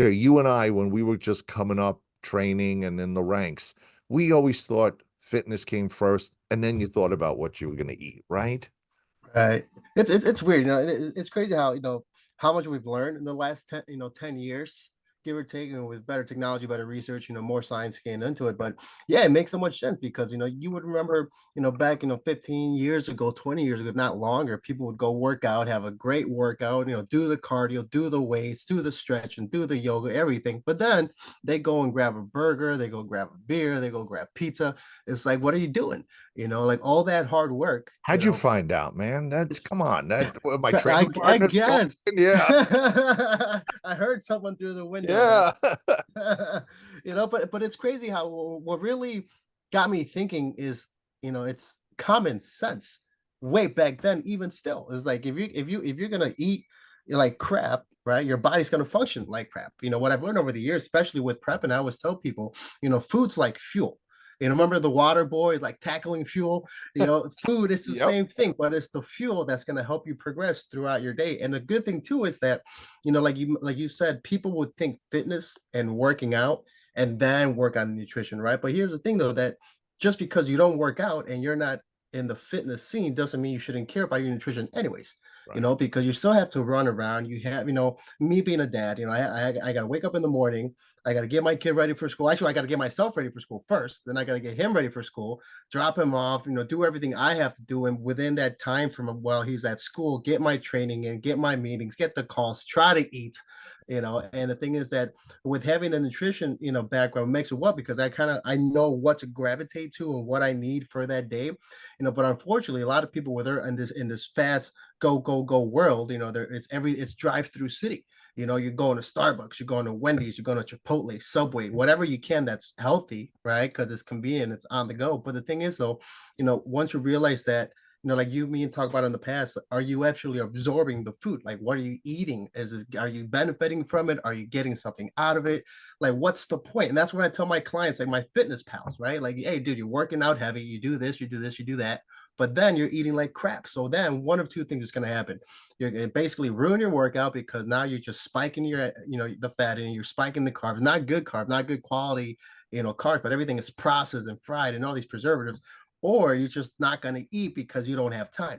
Yeah, you and I, when we were just coming up training and in the ranks, we always thought fitness came first, and then you thought about what you were going to eat, right? Right. It's weird, it's crazy how, how much we've learned in the last 10, 10 years, give or take, with better technology, better research, more science getting into it. But yeah, it makes so much sense because, you would remember, back, 15 years ago, 20 years ago, if not longer, people would go work out, have a great workout, do the cardio, do the weights, do the stretching, do the yoga, everything. But then they go and grab a burger, they go grab a beer, they go grab pizza. It's like, what are you doing? Like all that hard work, How'd you find out, man? That's it's come on. That my I training I partner's talking. guess. Yeah, I heard someone through the window. yeah. But it's crazy how what really got me thinking is, it's common sense. Way back then, even still, it's like if you're gonna eat like crap, right? Your body's gonna function like crap. What I've learned over the years, especially with prep, and I always tell people, food's like fuel. Remember the water boy, like tackling fuel? Food is the Yep. same thing, but it's the fuel that's going to help you progress throughout your day. And the good thing too is that, like you said, people would think fitness and working out and then work on nutrition, right? But here's the thing though, that just because you don't work out and you're not in the fitness scene doesn't mean you shouldn't care about your nutrition anyways. Right. Because you still have to run around. You have, me being a dad, I got to wake up in the morning. I got to get my kid ready for school. Actually, I got to get myself ready for school first. Then I got to get him ready for school, drop him off, do everything I have to do. And within that time from while he's at school, get my training in, get my meetings, get the calls, try to eat. And the thing is that with having a nutrition, background makes it well because I know what to gravitate to and what I need for that day. But unfortunately, a lot of people with her in this fast go world, it's drive through city. You're going to Starbucks, you're going to Wendy's, you're going to Chipotle, Subway, whatever you can that's healthy, right? Because it's convenient, it's on the go. But the thing is, though, once you realize that, like you me and talk about in the past, are you actually absorbing the food? Like, what are you eating? Are you benefiting from it? Are you getting something out of it? Like, what's the point? And that's what I tell my clients, like my fitness pals, right? Like, hey, dude, you're working out heavy, you do this, you do this, you do that, but then you're eating like crap. So then one of two things is going to happen. You're going to basically ruin your workout because now you're just spiking the fat and you're spiking the carbs, not good carbs, not good quality, carbs, but everything is processed and fried and all these preservatives, or you're just not going to eat because you don't have time.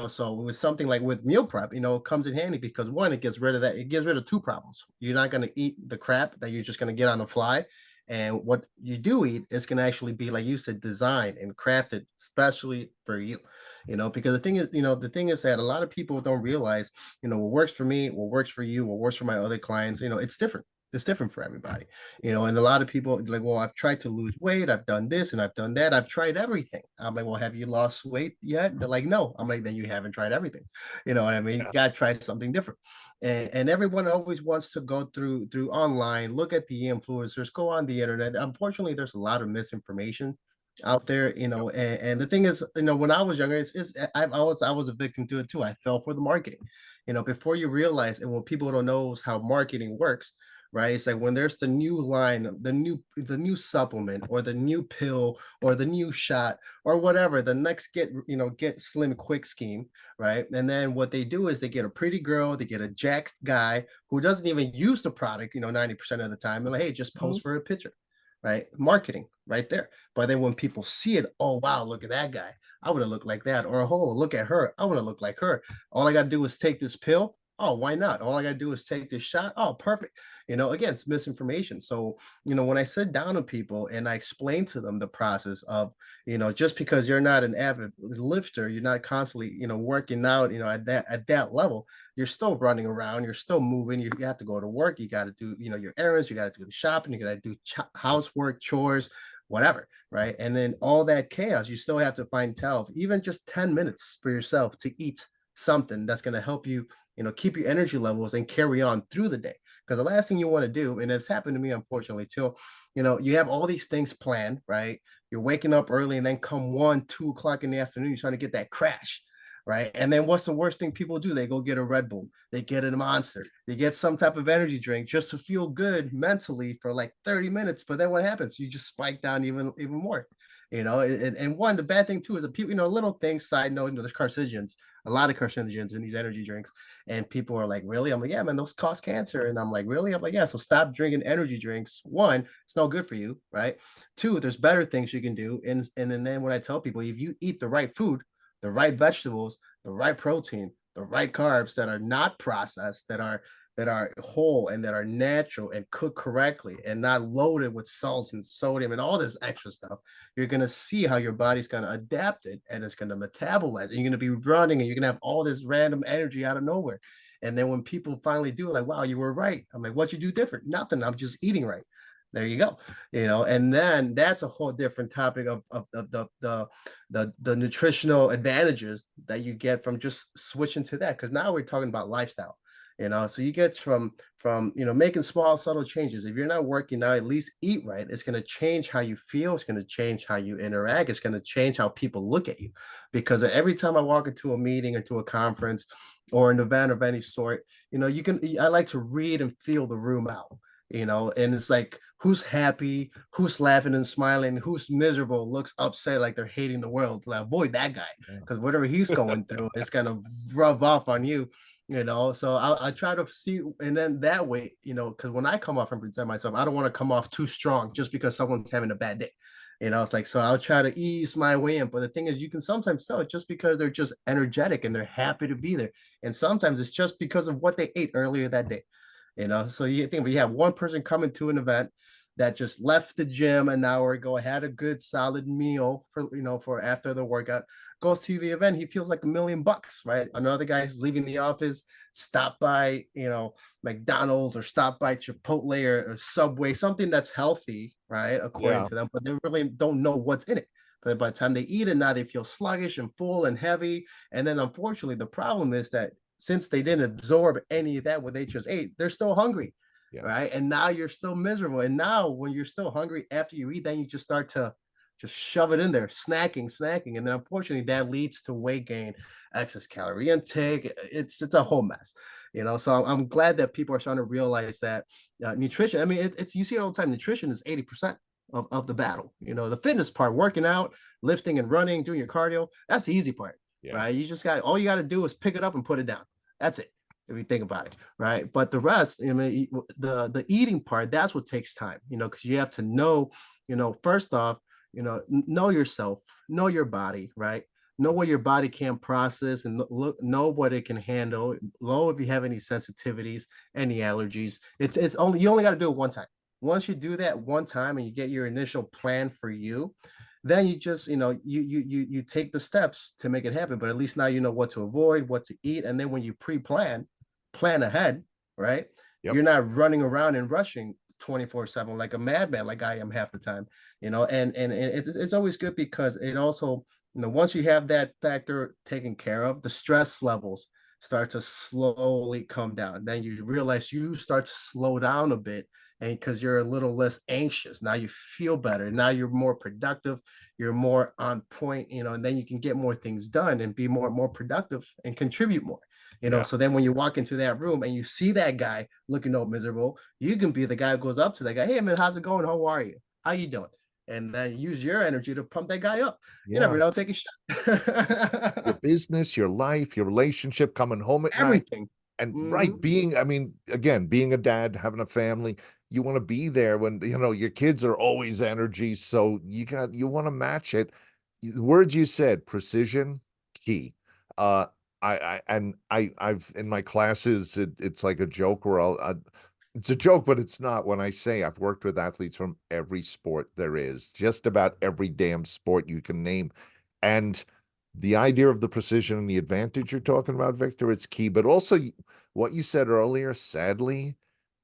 So with something like with meal prep, it comes in handy because one, it gets rid of that. It gets rid of two problems. You're not going to eat the crap that you're just going to get on the fly. And what you do eat is going to actually be, like you said, designed and crafted especially for you, because the thing is that a lot of people don't realize, what works for me, what works for you, what works for my other clients, it's different for everybody, and a lot of people like, well, I've tried to lose weight, I've done this and I've done that, I've tried everything. I'm like, well, have you lost weight yet? They're like, no. I'm like, then you haven't tried everything. You know what I mean? You Yeah. got to try something different. And everyone always wants to go through online, look at the influencers, go on the internet. Unfortunately, there's a lot of misinformation out there, and the thing is, when I was younger, I was a victim to it too. I fell for the marketing, before you realize, and when people don't know how marketing works, right? It's like when there's the new line, the new supplement or the new pill or the new shot or whatever, the next get slim quick scheme, right? And then what they do is they get a pretty girl, they get a jacked guy who doesn't even use the product, 90% of the time. And like, hey, just Mhm. post for a picture, right? Marketing right there. But then when people see it, oh wow, look at that guy. I want to look like that. Or oh, look at her. I want to look like her. All I gotta do is take this pill. Oh, why not? All I gotta do is take this shot. Oh, perfect. Again, it's misinformation. So, when I sit down with people and I explain to them the process of, just because you're not an avid lifter, you're not constantly, working out, at that level, you're still running around, you're still moving, you have to go to work, you got to do, your errands, you got to do the shopping, you got to do housework, chores, whatever, right? And then all that chaos, you still have to find time, even just 10 minutes for yourself to eat something that's going to help you, keep your energy levels and carry on through the day. Because the last thing you want to do, and it's happened to me unfortunately too, you have all these things planned, right? You're waking up early and then come 1, 2 o'clock in the afternoon, you're trying to get that crash, right? And then what's the worst thing people do? They go get a Red Bull, they get a Monster, they get some type of energy drink just to feel good mentally for like 30 minutes. But then what happens? You just spike down even more. And one, the bad thing too is that people, little things, side note, there's carcinogens, a lot of carcinogens in these energy drinks. And people are like, really? I'm like, yeah, man, those cause cancer. And I'm like, really? I'm like, yeah. So stop drinking energy drinks. One, it's no good for you, right? Two, there's better things you can do. And then when I tell people, if you eat the right food, the right vegetables, the right protein, the right carbs that are not processed, that are whole and that are natural and cooked correctly and not loaded with salt and sodium and all this extra stuff, you're going to see how your body's going to adapt it and it's going to metabolize it. You're going to be running and you're going to have all this random energy out of nowhere. And then when people finally do it, like, wow, you were right. I'm like, what you do different? Nothing. I'm just eating right. There you go. And then that's a whole different topic of the nutritional advantages that you get from just switching to that. Because now we're talking about lifestyle. So you get from making small subtle changes. If you're not working now, at least eat right. It's going to change how you feel. It's going to change how you interact. It's going to change how people look at you, because every time I walk into a meeting, into a conference or an event of any sort, I like to read and feel the room out. And it's like, who's happy, who's laughing and smiling, who's miserable, looks upset, like they're hating the world. Like, avoid that guy, because whatever he's going through is gonna rub off on you. So I try to see, and then that way, because when I come off and present myself, I don't want to come off too strong just because someone's having a bad day. It's like, so I'll try to ease my way in. But the thing is, you can sometimes tell it just because they're just energetic and they're happy to be there. And sometimes it's just because of what they ate earlier that day. So you think we have one person coming to an event that just left the gym an hour ago, had a good solid meal for after the workout, goes to the event, he feels like $1,000,000, right? Another guy who's leaving the office, stop by, McDonald's, or stop by Chipotle or Subway, something that's healthy, right? According Yeah. to them, but they really don't know what's in it. But by the time they eat it, now they feel sluggish and full and heavy. And then unfortunately, the problem is that since they didn't absorb any of that what they just ate, they're still hungry. Yeah. Right. And now you're still miserable. And now when you're still hungry after you eat, then you just start to just shove it in there, snacking. And then unfortunately that leads to weight gain, excess calorie intake. It's a whole mess. So I'm glad that people are starting to realize that nutrition, I mean, it's, you see it all the time. Nutrition is 80% of the battle. The fitness part, working out, lifting and running, doing your cardio, that's the easy part. Yeah. Right. All you got to do is pick it up and put it down. That's it, if you think about it, right? But the rest, I mean, the eating part, that's what takes time, because you have to know, first off, know yourself, know your body, right? Know what your body can process and know what it can handle. Know if you have any sensitivities, any allergies. It's only, you only got to do it one time. Once you do that one time and you get your initial plan for you, then you just you take the steps to make it happen. But at least now you know what to avoid, what to eat, and then when you plan ahead, right? Yep. You're not running around and rushing 24/7 like a madman, like I am half the time. And it's always good, because it also, once you have that factor taken care of, the stress levels start to slowly come down. Then you realize you start to slow down a bit, and because you're a little less anxious, now you feel better, now you're more productive, you're more on point, and then you can get more things done and be more productive and contribute more. Yeah. So then when you walk into that room and you see that guy looking all miserable, you can be the guy who goes up to that guy, hey man, how's it going, how are you, how you doing? And then use your energy to pump that guy up. You never know, take a Your shot. business, your life, your relationship, coming home at night. Everything. And Mhm. right, I mean, again, being a dad, having a family, you want to be there when, your kids are always energy. So you want to match it. The words you said, precision, key. Uh, I've in my classes, it's like a joke where it's a joke, but it's not, when I say I've worked with athletes from every sport there is, just about every damn sport you can name. And the idea of the precision and the advantage you're talking about, Victor, it's key. But also what you said earlier, sadly,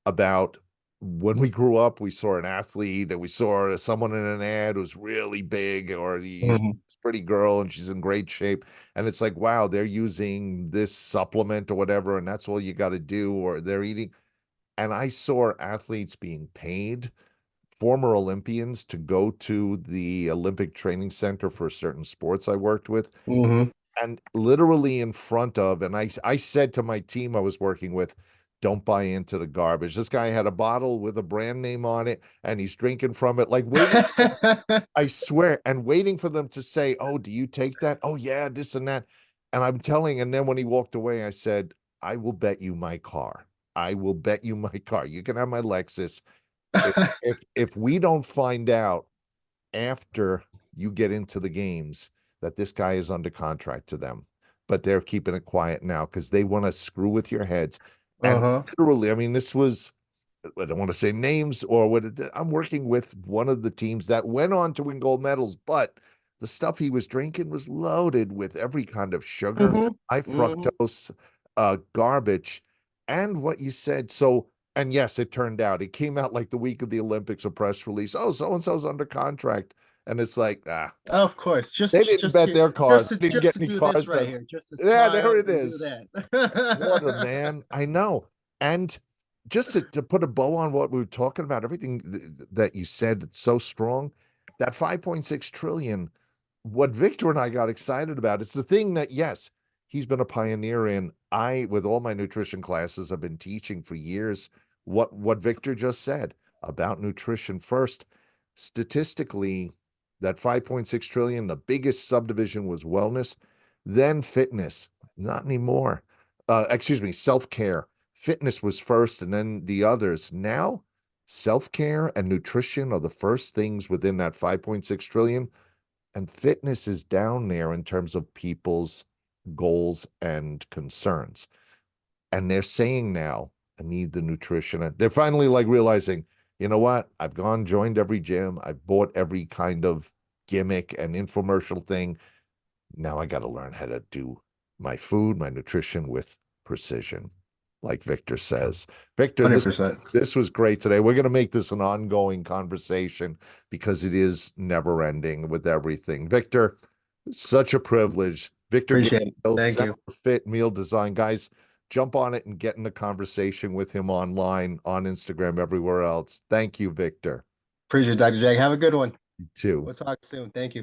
about when we grew up, we saw an athlete and we saw someone in an ad who's really big, or this Mhm. pretty girl and she's in great shape. And it's like, wow, they're using this supplement or whatever, and that's all you got to do, or they're eating. And I saw athletes being paid, former Olympians, to go to the Olympic Training Center for certain sports I worked with, Mhm. and literally in front of, and I said to my team I was working with, don't buy into the garbage. This guy had a bottle with a brand name on it and he's drinking from it, like waiting, I swear, and waiting for them to say, "Oh, do you take that? Oh, yeah, this and that." And I'm telling, and then when he walked away, I said, "I will bet you my car. I will bet you my car. You can have my Lexus. If we don't find out after you get into the games that this guy is under contract to them, but they're keeping it quiet now because they want to screw with your heads." And Uh-huh. literally, I mean, this was, I don't want to say names or what I'm working with one of the teams that went on to win gold medals, but the stuff he was drinking was loaded with every kind of sugar, Mhm. high Mhm. fructose, garbage, and what you said. So, and yes, it turned out it came out like the week of the Olympics, a press release. Oh, so and so's under contract, and it's like, Of course, they didn't bet their cars, they didn't just get to any do this cars right done. here, just to Yeah, there smile it and do is. Water, that. man. I know. And just to put a bow on what we were talking about, everything that you said, it's so strong. That 5.6 trillion, what Victor and I got excited about, it's the thing that, yes, he's been a pioneer in. I, with all my nutrition classes, I've been teaching for years what Victor just said about nutrition first. Statistically, that 5.6 trillion, the biggest subdivision was wellness, then fitness. Not anymore. Excuse me, self-care. Fitness was first and then the others. Now, self-care and nutrition are the first things within that 5.6 trillion, and fitness is down there in terms of people's goals and concerns. And they're saying now, I need the nutrition. They're finally like realizing, you know what? I've gone, joined every gym, I've bought every kind of gimmick and infomercial thing. Now I got to learn how to do my food, my nutrition with precision, like Victor says. Victor, this 100%. this was great today. We're going to make this an ongoing conversation because it is never ending with everything. Victor, such a privilege. Victor Appreciate it. Gabriel, Thank Center you. for Fit Meal Design. Guys, jump on it and get in a conversation with him online, on Instagram, everywhere else. Thank you, Victor. Appreciate it, Dr. Jack. Have a good one. You too. We'll talk soon. Thank you.